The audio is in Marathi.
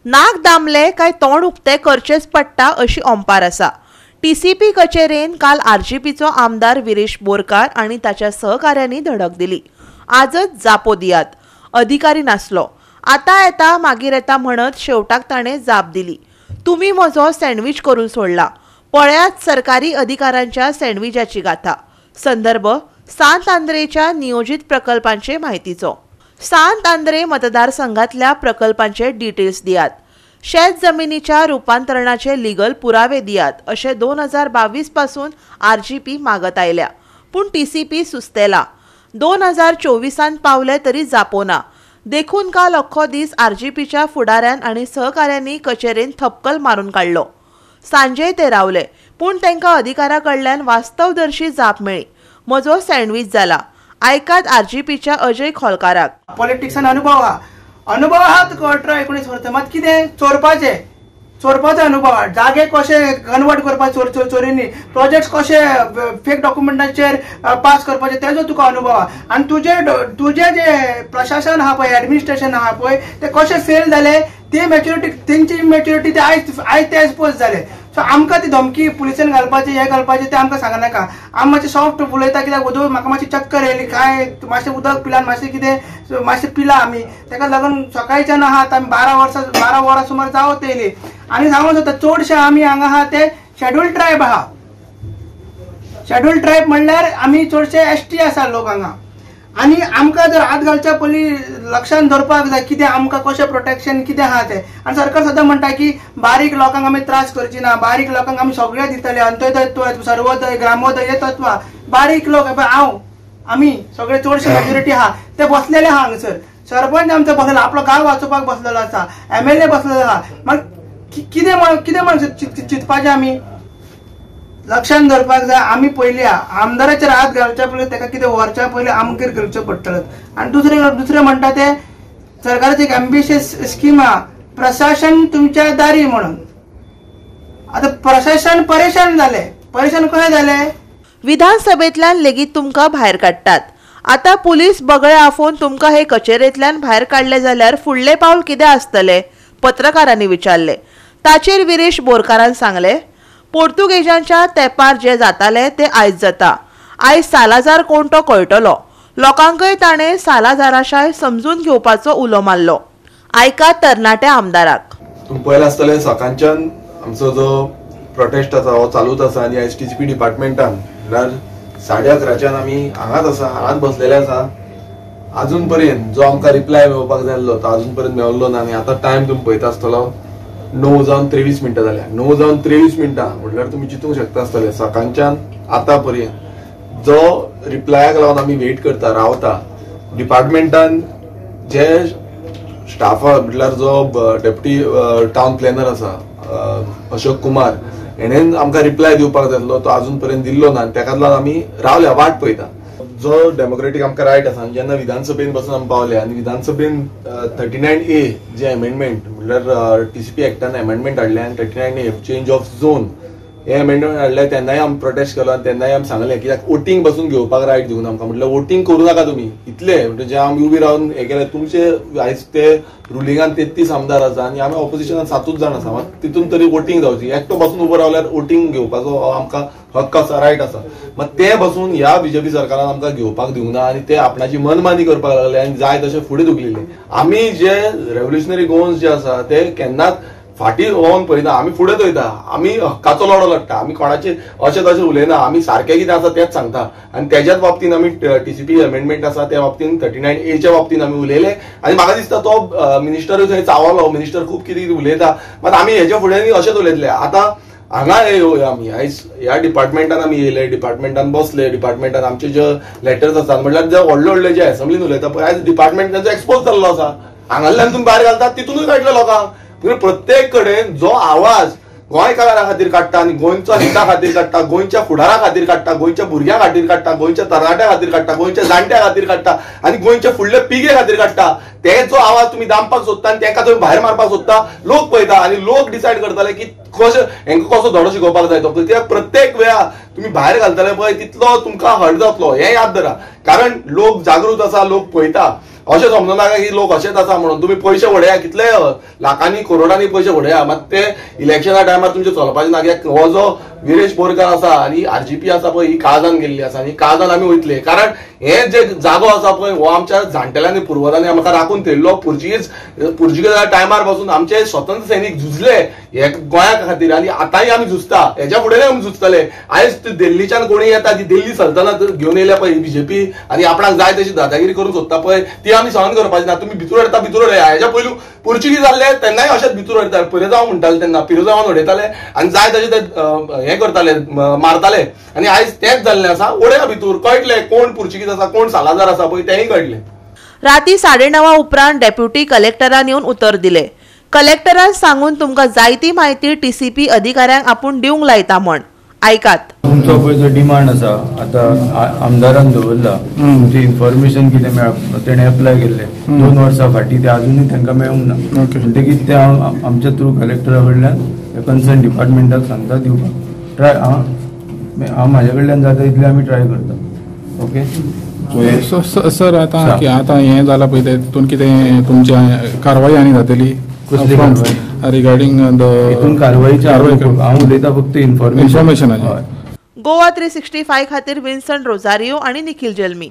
नाक दामले काय तोंड उक्ते करचेच पडटा अशी ओंपार आसा। टीसीपी कचेरेन काल आरजीपीचो आमदार विरेश बोरकार आणि ताच्या सहकाऱ्यांनी धडक दिली। आजच जापो दियात, अधिकारी नासलो, आता येता मागीर येता म्हणत शेवटाक ताणे जाप दिली, तुम्ही म्हजो सँडविच करून सोडला, पळयात सरकारी अधिकाऱ्यांच्या सँडविचाची गाथा। संदर्भ सांत आंद्रेच्या नियोजित प्रकल्पांचे माहितीचो। सांत आंद्रे मतदारसंघातल्या प्रकल्पांचे डिटेल्स दियात, शेत जमिनीच्या रूपांतरणाचे लीगल पुरावे दियात असे 2022 पासून आरजीपी मागत आयल्या, पण टीसीपी सुस्तेला। 2024 पावले तरी जापोना। देखून काल अख्खो दीस आरजीपीच्या फुडाऱ्यान आणि सहकाऱ्यांनी कचेरेन थपकल मारून काढलो। सांजे ते रावले, पण तांकां अधिकाऱ्याकडल्यान वास्तवदर्शी जाप मेळ्ळी, म्हजो सँडविच जाला। ऐकात आरजीपीच्या अजय खोलकाराक। पॉलिटिक्सान अनुभव हा तुका 18-19 वर्सां, मात कितें चोरपाचो अनुभव, जागे कशे कन्वर्ट करपाचे चोरींनी, प्रोजेक्ट कशे फेक डॉक्युमेंटाचेर पास करपाचे तेजो तुका अनुभव। आनी तुजे जे प्रशासन आहा पळय, ऍडमिनिस्ट्रेशन आहा पळय, ते कशे फेल जाले, ते मॅच्युरिटी तेंची इमॅच्युरिटी ते आयज ते एक्सपोज जाले। सो आमकां ती धमकी पुलिसेन घालपाची हे घालपाचे ते आमकां सांगनाका। आमी मातशें सॉफ्ट उलयता, कित्याक उदक म्हाका मातशी चक्कर येयली, काय मातशें उदक पिलान मातशें कितें मातशें पिला आमी, ताका लागून सकाळच्यान आहात आमी 12 वरां सुमार जावत येयली। आनी सांगूंक सोदता चडशे आमी हांगा आहा ते शेड्यूल ट्रायब आहा। शेड्यूल ट्रायब म्हणल्यार आमी चडशे एसटी आसा लोक हांगा। आनी आमकां जर हात घालच्या पयलीं लक्षांत दवरपाक जाय कितें आमकां कशें प्रोटेक्शन कितें आहा तें। आनी सरकार सद्दां म्हणटा की बारीक लोकांक आमी त्रास करची ना, बारीक लोकांक आमी सगळे दितले, अंत्योदय सर्वोदय ग्रामोदय हे तत्वां। बारीक लोक आमी सगळे चडशे मेजॉरिटी आहा ते बसलेले आहा हांगसर। सरपंच आमचो बसलेलो, आपलो गांव वाचोवपाक बसलेलो आसा, MLA बसलेलो आहा। मग कितें म्हण चिंतपाचें आमी लक्षांत दवरपाक जाय। आमी पयली आमदाराचेर हात घालच्या पयलीं ताका कितें व्हरच्या पयलीं आमगेर करचें पडटलें। आनी दुसरें म्हणटा ते सरकाराची एक एम्बिशियस स्कीम आहा, प्रशासन तुमच्या दारी म्हणून। आतां प्रशासन परेशान जाले, परेशान कशें जाले, विधानसभेतल्यान लेगीत तुमकां भायर काडटात। आता पुलीस बगळे आफोवन तुमकां हे कचेरेंतल्यान भायर काडले जाल्यार फुडले पावल कितें आसतले, पत्रकारांनी विचारले। ताचेर विरेश बोरकारान सांगले, पोर्तुगेजांच्या तेंपार जे जाताले ते आयज जाता। आयज सालाजार कोण तो कळटलो, लोकांकय ताणें सालाजाराशाय समजून घेवपाचो उलो मारलो। आयकात तरणाट्या आमदाराक। तुम्ही पळयलें आसतलें सकाळच्यान आमचो जो प्रोटेस्ट आसा हो चालूच आसा। आनी आयज टीसीपी डिपार्टमेंटान म्हळ्यार 11:30च्यान आमी हांगाच आसा, हांगाच बसलेले आसा। अजून पर्यंत जो आमकां रिप्लाय मेळोवपाक जाय आसलो तो अजून पर्यंत मेळ्ळो ना। आनी आतां टायम तुम्ही पळयता आसतलो 9:23 जाल्या। 9:23 म्हटल्यार तुम्ही चिंतूंक शकता आसतले सकाळच्यान आतां पर्यंत जो रिप्लायाक लागून आमी वेट करता रावता। डिपार्टमेंटान जे स्टाफ म्हटल्यार जो डेप्युटी टाउन प्लॅनर आसा अशोक कुमार, हेणेन आमकां रिप्लाय दिवपाक जाय आसलो, तो अजून पर्यंत दिल्लो ना। ताका लागून आमी रावल्या, वाट पळयता। जो डेमोक्रेटीक आमकां रायट आसा, जेन्ना विधानसभेन बसून आमी पावले आनी विधानसभेन 39A जे अमेंडमेंट म्हटल्यार टीसीपी एक्टान अमेंडमेंट हाडले आनी 39A चेंज ऑफ झोन हे अमेंडमेंट हाडले, तेन्नाय आमी प्रोटेस्ट केलो आनी तेन्नाय आमी सांगलें कित्याक वोटींग बसून घेवपाक रायट दिवना आमकां। म्हटल्यार वोटींग करूं नाका तुमी, इतले म्हणजे जे आमी उबी रावन हे केले। तुमचे आयज ते रुलिंगान 33 आमदार आसा आनी आमी ऑपोजिशनान 7 जाण आसा, तितून तरी वोटींग जावची। एकटो बसून उबो रावल्यार वोटींग घेवपाचो आमकां हक्क आसा, रायट आसा। मग ते बसून ह्या बीजेपी सरकारान आमकां घेवपाक दिवना आनी ते आपणाची मनमानी करपाक लागले आनी जाय तशे फुडें धुकलिल्ले। आमी जे रेव्होल्युशनरी गोवन्स जे आसा ते केन्नाच फाटी होवन पळयना, आमी फुडें वयता, आमी हक्काचो लढो लडटा, आमी कोणाचे अशें तशें उलयना, आमी सारकें कितें आसा तेंच सांगता। आनी तेज्याच बाबतीन आमी टीसीपी अमेंडमेंट आसा त्या बाबतीन 39A बाबतीन आमी उलयले। आनी म्हाका दिसता तो मिनिस्टरूय थंय चावलो, मिनिस्टर खूब कितें कितें उलयता, मात आमी हेजे फुडें अशेंच उलयतले। आतां हांगा येवया आमी, आयज ह्या डिपार्टमेंटान आमी येयले, डिपार्टमेंटान बसले, डिपार्टमेंटान आमचे जे लेटर्स आसात म्हटल्यार जे व्हडले जे असेंब्लीन उलयता पळय, आयज डिपार्टमेंटाचो एक्सपोज जाल्लो आसा। हांगांतल्यान तुमी भायर घालतात तितूनच काडले लोकांक। प्रत्येक कडेन जो आवाज गोंयकारां खातीर काडटा आनी गोंयच्या हिता खातीर काडटा, गोंयच्या फुडारा खातीर काडटा, गोंयच्या भुरग्यां खातीर काडटा, गोंयच्या तरणाट्यां खातीर काडटा, गोंयच्या जाणट्यां खातीर काडटा आनी गोंयच्या फुडले पिगे खातीर काडटा, तेचो आवाज तुम्ही दामपाक सोदता आनी तांकां तुम्ही भायर मारपाक सोदता। लोक पळयता आनी लोक डिसायड करतले की कशें हेंकां कसो धडो शिकोवपाक जाय तो। कित्याक प्रत्येक वेळा तुम्ही भायर घालतले पळय तितलो तुमकां हर्ट जातलो, हें याद धरा। कारण लोक जागृत आसा, लोक पळयता। अशें समजूं नाका की लोक अशेंच आसा म्हणून. तुम्ही पैसे वडया, कितले लाखांनी करोडांनी पैसे वडया, मात ते इलेक्शना टायमार तुमचे चलपाचे ना. हो जो विरेश बोरकार आसा आनी आरजीपी आसा पळय, ही काळजान गेल्ली आसा आनी काळजान आमी वयतले. कारण हे जे जागो आसा पळय, हो आमच्या जाणटेल्यांनी पुर्वजांनी आमकां राखून थेयल्लो. पुर्तुगेजा टायमार पासून आमचे स्वतंत्र सैनीक झुजले हे गोंया खातीर आनी आतांय आमी झुजता, हेच्या फुडेंय आमी झुजतले. आयज दिल्लीच्यान कोणी येता, ती दिल्ली सल्तनत घेवन येयल्या पळय बीजेपी आनी आपणाक जाय तशी दादागिरी करून सोदता पळय, ती आमी सहन करपाची ना. तुम्ही भितूर येता, भितूर येया. हेच्या पयलू पुर्तुगीज जाल्ले तेन्नाय अशेंच भितूर येताले, पिरेजांव म्हणटाले तेन्ना, पिरेजांवान उडयताले आनी जाय तशें ते हे करताले, मारताले. आनी आयज तेंच जाल्लें आसा. उडया भितूर, कळटले कोण पुर्तुगीज आसा, कोण सालाजार आसा पळय, तेंय कळटलें. राती 9:30 उपरांत डेप्युटी कलेक्टरान येवन उतर दिले. कलेक्टरान सांगून तुमकां जायती म्हायती टीसीपी अधिकाऱ्यांक आपूण दिवंक लायता म्हण. आयकात. तुमचो पळय जो डिमांड आसा, आतां आमदारान दवरला, तुमची इन्फॉर्मेशन कितें मेळप, तेणें एप्लाय केल्ले 2 वर्सां फाटीं, ते अजुनूय तांकां मेळूंक ना. म्हणटकीर ते आमच्या थ्रू कलेक्टरा कडल्यान कन्सर्न डिपार्टमेंटाक सांगता दिवपाक. ट्राय हांव म्हाज्या कडल्यान जाता तितलें आमी ट्राय करता. ओके सर, आतां हें जालां पळय, तेतून कितें तुमच्या कारवाई आनी जातली रिगार्डिंग हितून कारवाईच्या हांव उलयता फक्त इन्फॉर्मेशनाची. गोवा 365 खातीर विन्संट रोजारियो आनी निखिल जल्मी.